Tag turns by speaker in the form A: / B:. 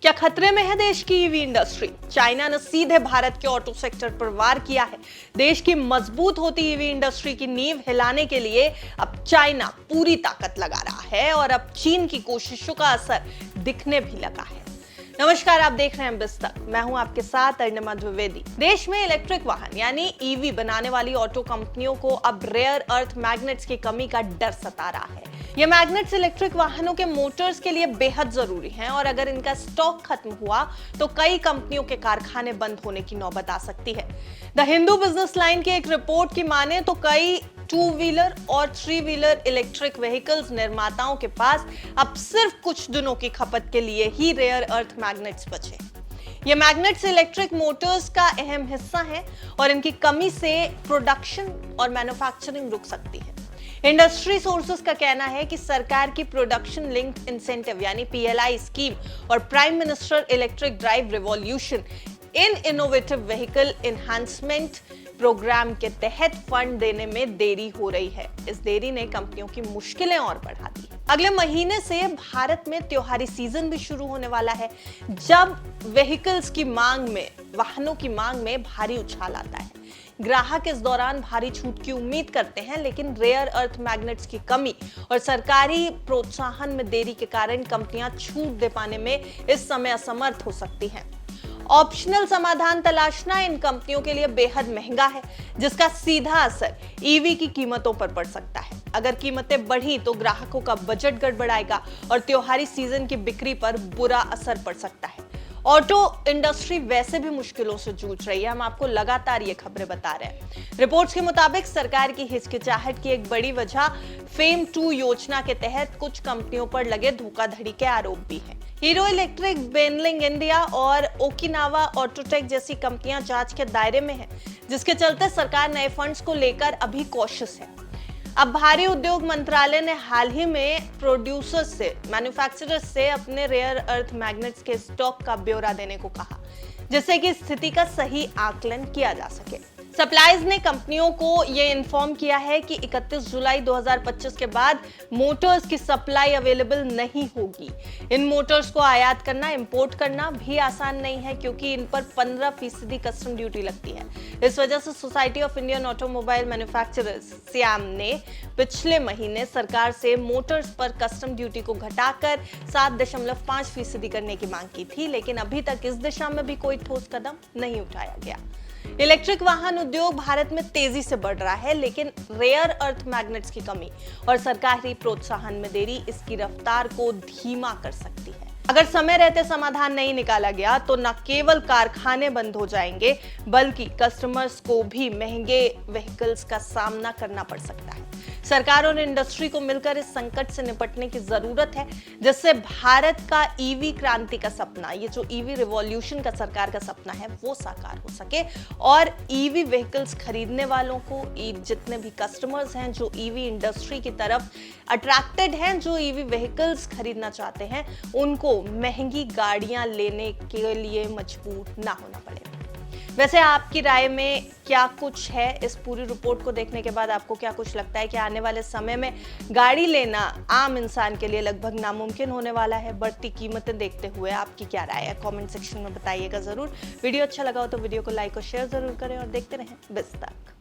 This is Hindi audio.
A: क्या खतरे में है देश की ईवी इंडस्ट्री? चाइना ने सीधे भारत के ऑटो सेक्टर पर वार किया है। देश की मजबूत होती ईवी इंडस्ट्री की नींव हिलाने के लिए अब चाइना पूरी ताकत लगा रहा है और अब चीन की कोशिशों का असर दिखने भी लगा है। नमस्कार, आप देख रहे हैं बिस्तक। मैं हूं आपके साथ अर्णिमा द्विवेदी। देश में इलेक्ट्रिक वाहन यानी ईवी बनाने वाली ऑटो कंपनियों को अब रेयर अर्थ मैग्नेट्स की कमी का डर सता रहा है। ये मैग्नेट्स इलेक्ट्रिक वाहनों के मोटर्स के लिए बेहद जरूरी हैं और अगर इनका स्टॉक खत्म हुआ तो कई कंपनियों के कारखाने बंद होने की नौबत आ सकती है। द हिंदू बिजनेस लाइन की एक रिपोर्ट की माने तो कई 2 व्हीलर और 3 व्हीलर इलेक्ट्रिक व्हीकल्स निर्माताओं के पास अब सिर्फ कुछ दिनों की खपत के लिए ही रेयर अर्थ मैग्नेट्स बचे। ये मैग्नेट्स इलेक्ट्रिक मोटर्स का अहम हिस्सा हैं और इनकी कमी से प्रोडक्शन और मैन्युफैक्चरिंग रुक सकती है। इंडस्ट्री सोर्सेस का कहना है कि सरकार की प्रोडक्शन लिंक्ड इंसेंटिव यानी पीएलआई स्कीम और prime minister electric drive revolution in innovative vehicle enhancement programme के तहत फंड देने में देरी हो रही है। इस देरी ने कंपनियों की मुश्किलें और बढ़ा दी है। अगले महीने से भारत में त्योहारी सीजन भी शुरू होने वाला है, जब व्हीकल्स की मांग में, वाहनों की मांग में भारी उछाल आता है। ग्राहक इस दौरान भारी छूट की उम्मीद करते हैं, लेकिन रेयर अर्थ मैग्नेट्स की कमी और सरकारी प्रोत्साहन में देरी के कारण कंपनियां छूट दे पाने में इस समय असमर्थ हो सकती हैं। ऑप्शनल समाधान तलाशना इन कंपनियों के लिए बेहद महंगा है, जिसका सीधा असर ईवी की कीमतों पर पड़ सकता है। अगर कीमतें बढ़ी तो ग्राहकों का बजट गड़बड़ाएगा और त्योहारी सीजन की बिक्री पर बुरा असर पड़ सकता है। ऑटो इंडस्ट्री वैसे भी मुश्किलों से जूझ रही है, हम आपको लगातार ये खबरें बता रहे हैं। रिपोर्ट्स के मुताबिक सरकार की हिचकिचाहट की एक बड़ी वजह फेम 2 योजना के तहत कुछ कंपनियों पर लगे धोखाधड़ी के आरोप भी हैं। हीरो इलेक्ट्रिक, बेनलिंग इंडिया और ओकिनावा ऑटोटेक जैसी कंपनियां जांच के दायरे में हैं, जिसके चलते सरकार नए फंड्स को लेकर अभी कॉशियस है। अब भारी उद्योग मंत्रालय ने हाल ही में प्रोड्यूसर्स से, मैन्युफैक्चरर्स से अपने रेयर अर्थ मैग्नेट्स के स्टॉक का ब्यौरा देने को कहा, जिससे कि स्थिति का सही आकलन किया जा सके। सप्लाइज ने कंपनियों को यह इन्फॉर्म किया है कि 31 जुलाई 2025 के बाद मोटर्स की सप्लाई अवेलेबल नहीं होगी। इन मोटर्स को आयात करना, इंपोर्ट करना भी आसान नहीं है, क्योंकि इन पर 15% कस्टम ड्यूटी लगती है। इस वजह से society of Indian automobile manufacturers SIAM ने पिछले महीने सरकार से मोटर्स पर कस्टम ड्यूटी को घटाकर 7.5% करने की मांग की थी, लेकिन अभी तक इस दिशा में भी कोई ठोस कदम नहीं उठाया गया। इलेक्ट्रिक वाहन उद्योग भारत में तेजी से बढ़ रहा है, लेकिन रेयर अर्थ मैग्नेट्स की कमी और सरकारी प्रोत्साहन में देरी इसकी रफ्तार को धीमा कर सकती है। अगर समय रहते समाधान नहीं निकाला गया तो न केवल कारखाने बंद हो जाएंगे, बल्कि कस्टमर्स को भी महंगे व्हीकल्स का सामना करना पड़ सकता है। सरकार और इंडस्ट्री को मिलकर इस संकट से निपटने की जरूरत है, जिससे भारत का ईवी क्रांति का सपना, ये जो ईवी रिवॉल्यूशन का सरकार का सपना है, वो साकार हो सके और ईवी व्हीकल्स खरीदने वालों को, जितने भी कस्टमर्स हैं जो ईवी इंडस्ट्री की तरफ अट्रैक्टेड हैं, जो ईवी व्हीकल्स खरीदना चाहते हैं, उनको महंगी गाड़ियां लेने के लिए मजबूर ना होना पड़े। वैसे आपकी राय में क्या कुछ है? इस पूरी रिपोर्ट को देखने के बाद आपको क्या कुछ लगता है कि आने वाले समय में गाड़ी लेना आम इंसान के लिए लगभग नामुमकिन होने वाला है? बढ़ती कीमतें देखते हुए आपकी क्या राय है? कमेंट सेक्शन में बताइएगा जरूर। वीडियो अच्छा लगा हो तो वीडियो को लाइक और शेयर जरूर करें और देखते रहें बिस्तक।